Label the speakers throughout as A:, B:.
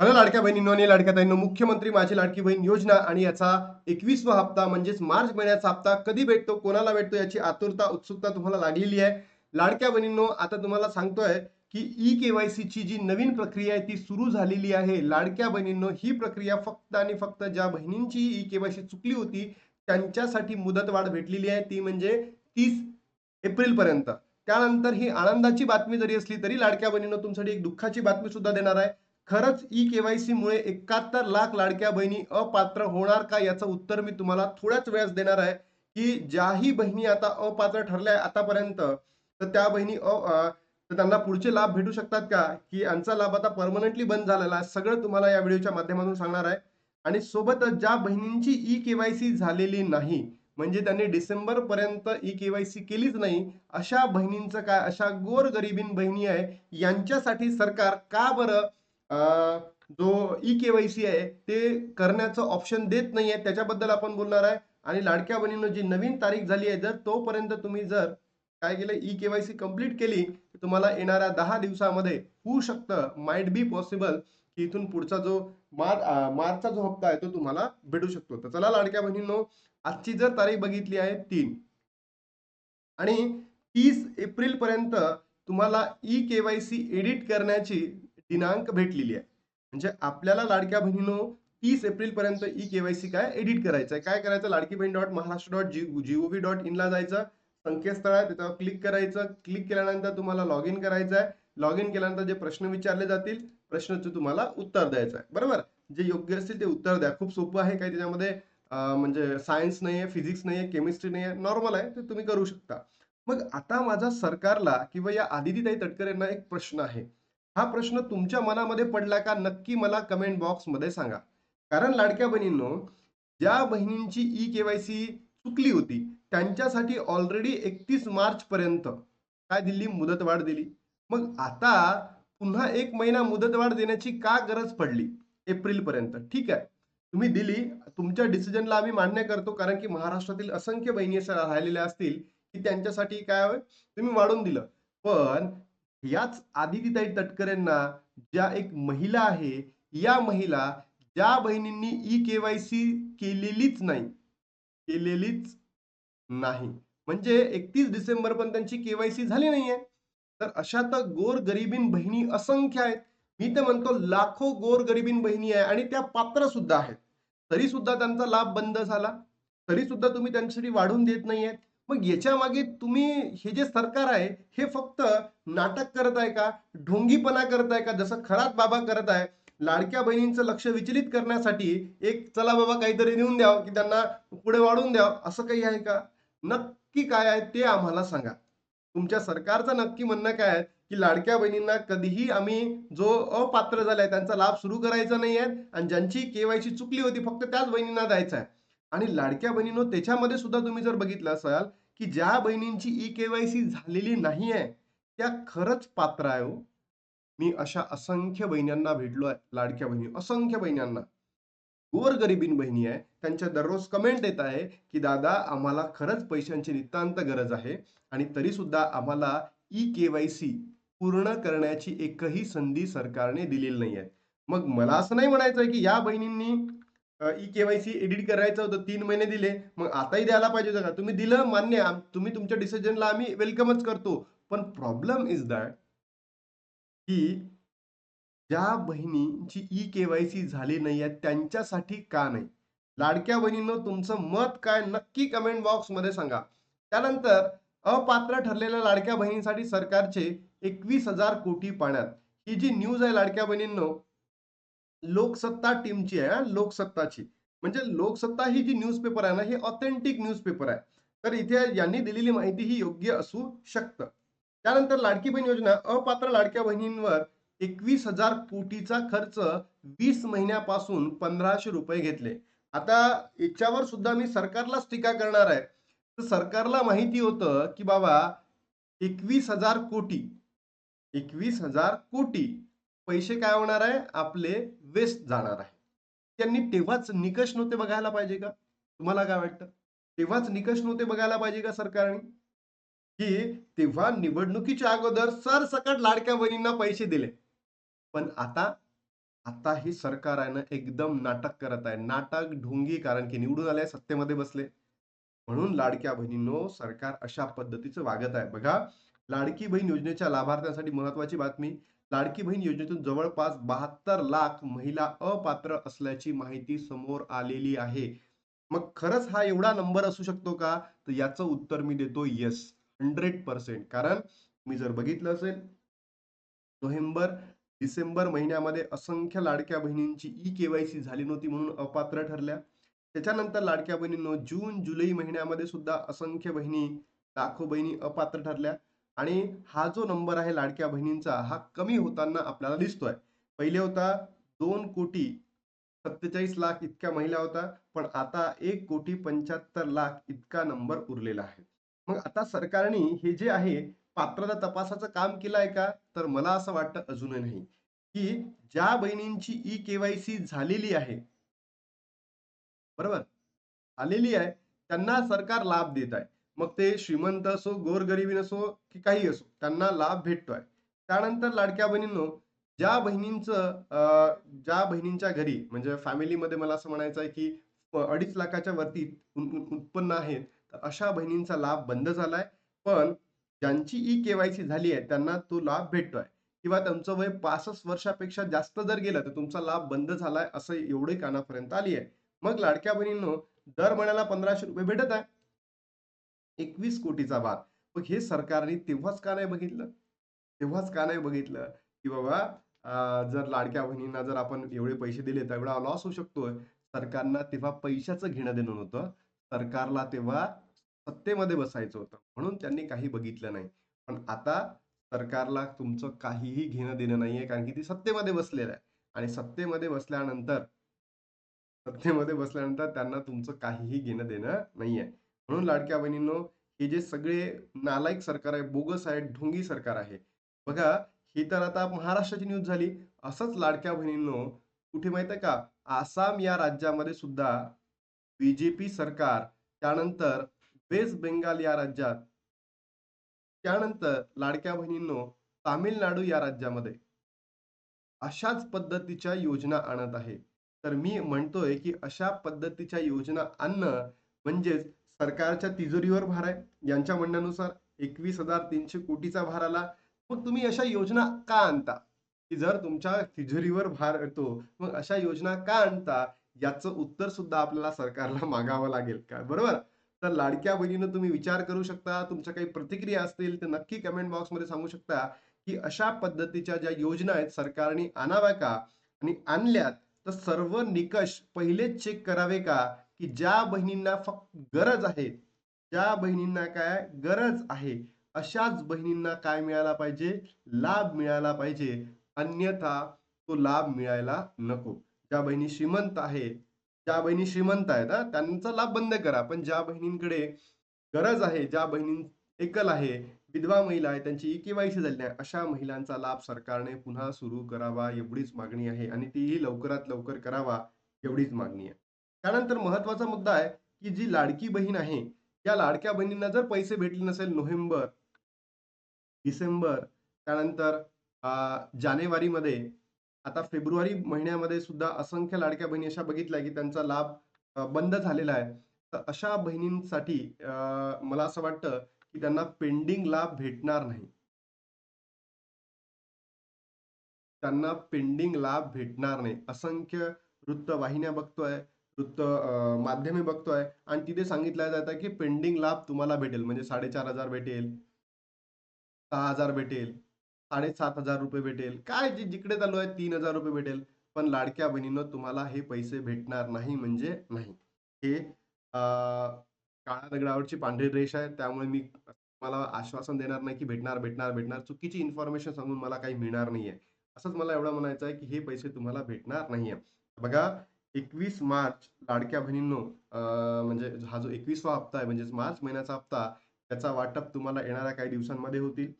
A: Hello लाडक्या बहिणींनो आणि लाडक्या ताईंनो, मुख्यमंत्री माझी लाडकी बहीण योजना आणि याचा 21वा हप्ता म्हणजेच मार्च महिन्याचा हप्ता कधी भेटतो, कोणाला भेटतो याची आतुरता, उत्सुकता तुम्हाला लागलेली आहे. लाडक्या बहिणींनो, आता तुम्हाला सांगतोय की ई-केवायसी ची जी नवीन प्रक्रिया आहे ती सुरू झालेली आहे. लाडक्या बहिणींनो, ही प्रक्रिया फक्त आणि फक्त ज्या बहिणींची ई-केवायसी चुकली होती त्यांच्यासाठी मुदतवाढ भेटलेली आहे, ती म्हणजे 30 एप्रिल पर्यंत. त्यानंतर ही आनंदाची बातमी जरी असली तरी लाडक्या बहिणींनो, तुमच्यासाठी एक दुःखाची बातमी सुद्धा देणार आहे. खरंच ई-केवायसी मुळे 71 लाख लाडक्या बहिणी अपात्र होणार का, याचं उत्तर मी तुम्हाला थोड्याच वेळात देणार आहे. की ज्याही बहिणी आता अपात्र ठरल्या आतापर्यंत, तर त्या बहिणी तर त्यांना पुढचे लाभ भेटू शकतात का, की यांचा लाभ आता परमनंटली बंद झालेला आहे, सगळं तुम्हाला या व्हिडिओच्या माध्यमातून सांगणार आहे. आणि सोबतच ज्या बहिणींची ई-केवायसी झालेली नाही, म्हणजे त्यांनी डिसेंबर पर्यंत ई-केवायसी केलीच नाही, अशा बहिणींचं काय, अशा गोरगरिबीन बहिणी आहे, यांच्यासाठी सरकार का बरं जो ई-केवायसी आहे ते करण्याचं ऑप्शन देत नाहीये, त्याच्याबद्दल आपण बोलणार आहे. आणि लाडक्या बहिणींनो, जी नवीन तारीख झाली आहे, जर तोपर्यंत तुम्ही जर काय केलं, ई-केवायसी कंप्लीट केली, तर तुम्हाला येणाऱ्या 10 दिवसामध्ये होऊ शकतं, माइट बी पॉसिबल, की इथून पुढचा जो मार्चचा जो हप्ता आहे तो तुम्हाला भेटू शकतो. तर चला लाडक्या बहिणींनो, आजची जर तारीख बघितली आहे 3 आणि 30 एप्रिल पर्यंत तुम्हाला ई-केवायसी एडिट करण्याची दिनांक भेटलेली आहे. म्हणजे आपल्याला लाडक्या बहिणींनो, 30 एप्रिल पर्यंत ई-केवायसी काय एडिट करायचं आहे. काय करायचं, Ladki Bahin dot Maharashtra dot gov.in ला जायचं, संकेतस्थळ आहे त्याच्यावर क्लिक करायचं. क्लिक केल्यानंतर तुम्हाला लॉग इन करायचं आहे. लॉग इन केल्यानंतर जे प्रश्न विचारले जातील, प्रश्नाचं तुम्हाला उत्तर द्यायचं आहे. बरोबर, जे योग्य असतील ते उत्तर द्या. खूप सोपं आहे, काही त्याच्यामध्ये म्हणजे सायन्स नाहीये, फिजिक्स नाहीये, केमिस्ट्री नाहीये, नॉर्मल आहे, ते तुम्ही करू शकता. मग आता माझा सरकारला किंवा या आदितीताई तटकरे यांना एक प्रश्न आहे. हा प्रश्न तुमच्या मनामध्ये पडला का, नक्की मला कमेंट बॉक्स मध्ये सांगा. कारण लाडक्या बहिणींनो, ज्या बहिणींची ई केवायसी चुकली होती त्यांच्यासाठी ऑलरेडी 31 मार्च पर्यंत काय दिली, मुदतवाढ दिली. मग आता पुन्हा एक महिना मुदतवाढ देण्याची का गरज पडली एप्रिल पर्यंत? ठीक आहे, तुम्ही दिली, तुमच्या डिसिजनला आम्ही मान्य करतो, कारण की महाराष्ट्रातील असंख्य बहिणी अशा राहिलेल्या असतील की त्यांच्यासाठी काय होय, तुम्ही वाढून दिलं. पण याच आदितीताई तटकरेंना, ज्या एक महिला आहे, या महिला ज्या बहिणींनी ई केवायसी केलेलीच नाही, केलेलीच नाही, म्हणजे 31 डिसेंबर पण त्यांची केवायसी झाली नाहीये, तर अशा तर गोरगरिबीन बहिणी असंख्य आहेत. मी तर म्हणतो लाखो गोरगरिबीन बहिणी आहे आणि त्या पात्र सुद्धा आहेत, तरी सुद्धा त्यांचा लाभ बंद झाला, तरी सुद्धा तुम्ही त्यांच्यासाठी वाढून देत नाहीये. मग याच्या मागे तुम्ही, हे जे सरकार आहे, हे फक्त नाटक करत आहे का, ढोंगीपणा करत आहे का, जसं खरात बाबा करत आहे, लाडक्या बहिणींचं लक्ष विचलित करण्यासाठी एक चला बाबा काहीतरी नेऊन द्यावं, की त्यांना पुढे वाढून द्यावं, असं काही आहे का? नक्की काय आहे ते आम्हाला सांगा. तुमच्या सरकारचं नक्की म्हणणं काय आहे, की लाडक्या बहिणींना कधीही आम्ही जो अपात्र झालाय त्यांचा लाभ सुरू करायचा नाही आहे, आणि ज्यांची केवायसी चुकली होती फक्त त्याच बहिणींना द्यायचा आहे. आणि लाडक्या बहिणींनो, त्याच्यामध्ये सुद्धा तुम्ही जर बघितलं असाल, की ज्या बहिणींची ई केवायसी झालेली नाही आहे, त्या खरंच पात्र आहे हो. मी अशा असंख्य बहिणींना भेटलो आहे, लाडक्या बहिणी असंख्य बहिणींना, गोरगरिबीन बहिणी आहे, त्यांच्या दररोज कमेंट येत आहे की दादा, आम्हाला खरंच पैशांची नितांत गरज आहे आणि तरी सुद्धा आम्हाला ई केवायसी पूर्ण करण्याची एकही संधी सरकारने दिलेली नाही आहे. मग मला असं नाही म्हणायचं की या बहिणींनी ई केवायसी एडिट करायचं होतं, 3 महिने दिले, मग आताही द्यायला पाहिजे होतं का? तुम्ही दिलं, मान्य, तुम्ही तुमच्या डिसिजनला आम्ही वेलकमच करतो. पण प्रॉब्लेम इज दॅट की ज्या बहिणींची ई केवायसी झाली नाहीये त्यांच्यासाठी का नाही? लाडक्या बहिणींनो, तुमचं मत काय, नक्की कमेंट बॉक्स मध्ये सांगा. त्यानंतर अपात्र ठरलेल्या लाडक्या बहिणींसाठी सरकारचे 21,000 कोटी पाण्यात, ही जी न्यूज आहे लाडक्या बहिणींनो, लोकसत्ता टीमची आहे, लोकसत्ताची. म्हणजे लोकसत्ता ही जी न्यूजपेपर आहे ना, ही ऑथेंटिक न्यूजपेपर आहे. तर इथे यांनी दिलेली माहिती ही योग्य असू शकतं. त्यानंतर लाडकी बहीण योजना, अपात्र लाडक्या बहिणींवर 21,000 कोटीचा खर्च, 20 महिन्यापासून 1,500 रुपये घेतले. आता याच्यावर सुद्धा मी सरकारलाच टीका करणार आहे. तर सरकारला माहिती होतं की बाबा, 21,000 कोटी, 21,000 कोटी पैसे काय होणार आहे, आपले वेस्ट जाणार आहे. त्यांनी तेव्हाच निकष नव्हते बघायला पाहिजे का? तुम्हाला काय वाटतं? तेव्हाच निकष नव्हते बघायला पाहिजे का सरकारने? की तेव्हा निवडणुकीच्या अगोदर सरसकट लाडक्या बहिणींना पैसे दिले. पण आता आता हे सरकार आहे ना एकदम नाटक करत आहे. नाटक, ढोंगी कारण की निवडून आले, सत्तेमध्ये बसले. म्हणून लाडक्या बहिणींनो, सरकार अशा पद्धतीचं वागत आहे. बघा, लाडकी बहीण योजनेच्या लाभार्थ्यांसाठी महत्त्वाची बातमी. लाडकी बहीण योजनेतून जवळपास 72 लाख महिला अपात्र असल्याची माहिती समोर आलेली आहे. मग खरंच हा एवढा नंबर असू शकतो का? तर याचं उत्तर मी देतो येस, 100%. कारण मी जर बघितलं असेल, नोव्हेंबर, डिसेंबर महिन्यामध्ये असंख्य लाडक्या बहिणींची ई-के-वाय-सी झाली नव्हती म्हणून अपात्र ठरल्या. त्याच्यानंतर लाडक्या बहिणींनो जून, जुलै महिन्यामध्ये सुद्धा असंख्य बहिणी, लाखो बहिणी अपात्र ठरल्या आणि हा जो नंबर आहे लाडक्या बहिणींचा, हा कमी होताना आपल्याला दिसतोय. पहिले होता 2,47,00,000 इतक्या महिला होता, पण आता 1,75,00,000 इतका नंबर उरलेला आहे. मग आता सरकारने हे जे आहे पात्रता तपासाचं काम केलंय का? तर मला असं वाटतं अजूनही नाही, की ज्या बहिणींची ई-के-वाय-सी झालेली आहे, बरोबर? आलेली आहे, त्यांना सरकार लाभ देत आहे. मग ते श्रीमंत असो, गोरगरिबी नसो, की काही असो, त्यांना लाभ भेटतोय. त्यानंतर लाडक्या बहिणींनो, ज्या बहिणींचं ज्या बहिणींच्या घरी म्हणजे फॅमिलीमध्ये मला असं म्हणायचं आहे, की 2.5 लाखाच्या वरती उत्पन्न आहे, तर अशा बहिणींचा लाभ बंद झालाय. पण ज्यांची ई-के-वाय-सी झाली आहे, त्यांना तो लाभ भेटतोय किंवा तुमचं वय 65 वर्षापेक्षा जास्त जर गेलं, तर तुमचा लाभ बंद झालाय, असं एवढे कानापर्यंत आली आहे. मग लाडक्या बहिणींनो, दर महिन्याला ₹1,500 भेटत आहे. 21 कोटीचा भाग. मग हे सरकारने तेव्हाच का नाही बघितलं? तेव्हाच का नाही बघितलं, की बाबा जर लाडक्या बहिणींना जर आपण एवढे पैसे दिले तर एवढा लॉस होऊ शकतोय. सरकारला तेव्हा पैशाचं घेणं-देणं नव्हतं. सरकारला तेव्हा सत्तेमध्ये बसायचं होतं. म्हणून त्यांनी काही बघितलं नाही. पण आता सरकारला तुमचं काहीही घेणं-देणं नाहीये, कारण की ती सत्तेमध्ये बसलेलं आहे आणि सत्तेमध्ये बसल्यानंतर त्यांना तुमचं काहीही घेणं-देणं नाहीये. म्हणून लाडक्या बहिणींनो, हे जे सगळे नालायक सरकार आहे, बोगस आहे, ढोंगी सरकार आहे. बघा, ही तर आता महाराष्ट्राची न्यूज झाली. असंच लाडक्या बहिणींनो, कुठे माहिती आहे का? आसाम या राज्यामध्ये सुद्धा बी सरकार, त्यानंतर वेस्ट बेंगाल या राज्यात, त्यानंतर लाडक्या बहिणींनो, तामिळनाडू या राज्यामध्ये अशाच पद्धतीच्या योजना आणत आहे. तर मी म्हणतोय, की अशा पद्धतीच्या योजना आणणं म्हणजेच सरकारच्या तिजोरीवर भार आहे. यांच्या म्हणण्यानुसार 21,300 कोटीचा भार आला. मग तुम्ही अशा योजना का आणता? की जर तुमच्या तिजोरीवर भार येतो, मग अशा योजना का आणता? याचं उत्तर सुद्धा आपल्याला सरकारला मागावं लागेल का? बरोबर? तर लाडक्या बहिणीनं तुम्ही विचार करू शकता. तुमच्या काही प्रतिक्रिया असतील, तर नक्की कमेंट बॉक्समध्ये सांगू शकता. की अशा पद्धतीच्या ज्या योजना आहेत सरकारने आणाव्या का? आणि आणल्यात तर सर्व निकष पहिलेच चेक करावे का? की ज्या बहिणींना फक्त गरज आहे, ज्या बहिणींना काय गरज आहे, अशाच बहिणींना काय मिळाला पाहिजे? लाभ मिळाला पाहिजे. अन्यथा तो लाभ मिळायला नको. ज्या बहिणी श्रीमंत आहे, ज्या बहिणी श्रीमंत आहेत हां, त्यांचा लाभ बंद करा. पण ज्या बहिणींकडे गरज आहे, ज्या बहिणी एकल आहे, विधवा महिला आहे, त्यांची ई-के-वाय-सी झालेली आहे. अशा महिलांचा लाभ सरकारने पुन्हा सुरू करावा एवढीच मागणी आहे आणि तीही लवकरात लवकर करावा एवढीच मागणी आहे. त्यानंतर महत्त्वाचा मुद्दा आहे, की जी लाडकी बहीण आहे, या लाडक्या बहिणींना जर पैसे भेटले नसेल नोव्हेंबर, डिसेंबर, त्यानंतर जानेवारीमध्ये, आता फेब्रुवारी महिन्यामध्ये सुद्धा असंख्य लाडक्या बहिणी अशा बघितल्या, की त्यांचा लाभ बंद झालेला आहे. तर अशा बहिणींसाठी मला असं वाटतं, की त्यांना पेंडिंग लाभ भेटणार नाही. त्यांना पेंडिंग लाभ भेटणार नाही. असंख्य वृत्तवाहिन्या बघतोय, माध्यमे बघतोय आणि तिथे सांगितलं जातं, की पेंडिंग लाभ तुम्हाला भेटेल. म्हणजे 4,500 भेटेल, 6,000 भेटेल, ₹7,500 भेटेल. काय जे जिकडे चालू आहे ₹3,000 भेटेल. पण लाडक्या बहिणींनो तुम्हाला हे पैसे भेटणार नाही म्हणजे नाही. हे काळ्या दगडावरची पांढरी रेष आहे. त्यामुळे मी तुम्हाला आश्वासन देणार नाही, की भेटणार, भेटणार, भेटणार. चुकीची इन्फॉर्मेशन सांगून मला काही मिळणार नाहीये. असंच मला एवढं म्हणायचं आहे, की हे पैसे तुम्हाला भेटणार नाहीये. बघा, 21 मार्च लाडक्या बहिणींनो, म्हणजे हा जो 21वा हप्ता आहे म्हणजेच मार्च महिन्याचा हप्ता, त्याचा वाटप तुम्हाला येणाऱ्या काही दिवसांमध्ये होतील.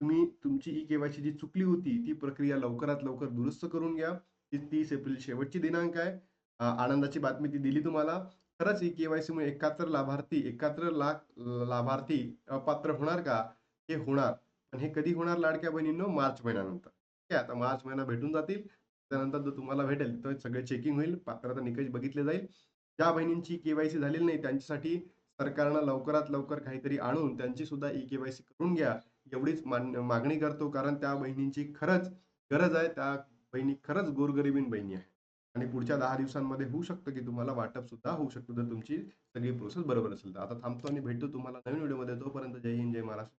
A: तुम्ही तुमची ई-के-वाय-सी जी चुकली होती, ती प्रक्रिया लवकरात लवकर दुरुस्त करून घ्या. ती 30 एप्रिल शेवटची दिनांक आहे. आनंदाची बातमी ती दिली तुम्हाला. खरंच ई-के-वाय-सीमुळे 71 लाख लाभार्थी अपात्र होणार का? हे होणार. आणि हे कधी होणार लाडक्या बहिणींनो? मार्च महिन्यानंतर. ठीक आहे, आता मार्च महिना भेटून जातील. त्यानंतर जो तुम्हाला भेटेल तो सगळे चेकिंग होईल, पात्रता निकष बघितले जाईल. ज्या बहिणींची के-वाय-सी झालेली नाही त्यांच्यासाठी सरकारनं लवकरात लवकर काहीतरी आणून त्यांची सुद्धा ई-के-वाय-सी करून घ्या. एवढीच मागणी करतो. कारण त्या बहिणींची खरंच गरज आहे. त्या बहिणी खरंच गोरगरिबीण बहिणी आहेत. आणि पुढच्या 10 दिवसांमध्ये होऊ शकतं, की तुम्हाला वाटप सुद्धा होऊ शकतं, जर तुमची सगळी प्रोसेस बरोबर असेल तर. आता थांबतो आणि भेटतो तुम्हाला नवीन व्हिडिओमध्ये. तोपर्यंत जय हिंद, जय महाराष्ट्र.